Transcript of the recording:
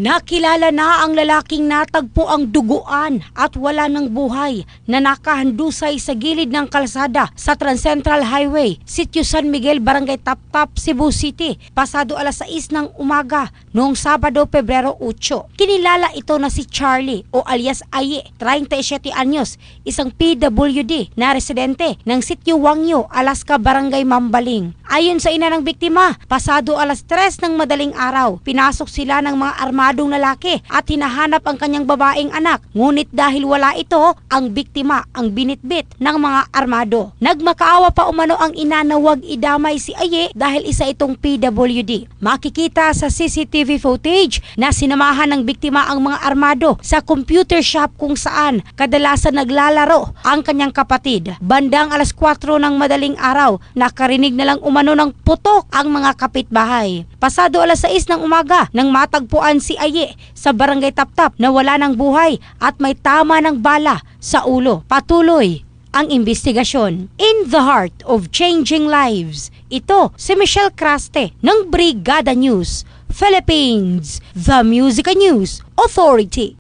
Nakilala na ang lalaking natagpo ang duguan at wala ng buhay na nakahandusay sa gilid ng kalsada sa Transcentral Highway, Sitio San Miguel, Barangay Taptap, Cebu City, pasado alas 6 ng umaga noong Sabado, Pebrero 8. Kinilala ito na si Charlie o alias Aye, 37 anyos, isang PWD na residente ng Sitio Wangyo, Alaska, Barangay Mambaling. Ayon sa ina ng biktima, pasado alas 3 ng madaling araw, pinasok sila ng mga armadong lalaki at hinahanap ang kanyang babaeng anak. Ngunit dahil wala ito, ang biktima ang binitbit ng mga armado. Nagmakaawa pa umano ang ina na wag idamay si Aye dahil isa itong PWD. Makikita sa CCTV footage na sinamahan ng biktima ang mga armado sa computer shop kung saan kadalasan naglalaro ang kanyang kapatid. Bandang alas 4 ng madaling araw, nakarinig na lang umano ng putok ang mga kapitbahay. Pasado alas 6 ng umaga nang matagpuan si Aye sa Barangay Taptap na wala ng buhay at may tama ng bala sa ulo. Patuloy ang investigasyon. In the heart of changing lives, ito si Michelle Craste ng Brigada News Philippines, the Music News Authority.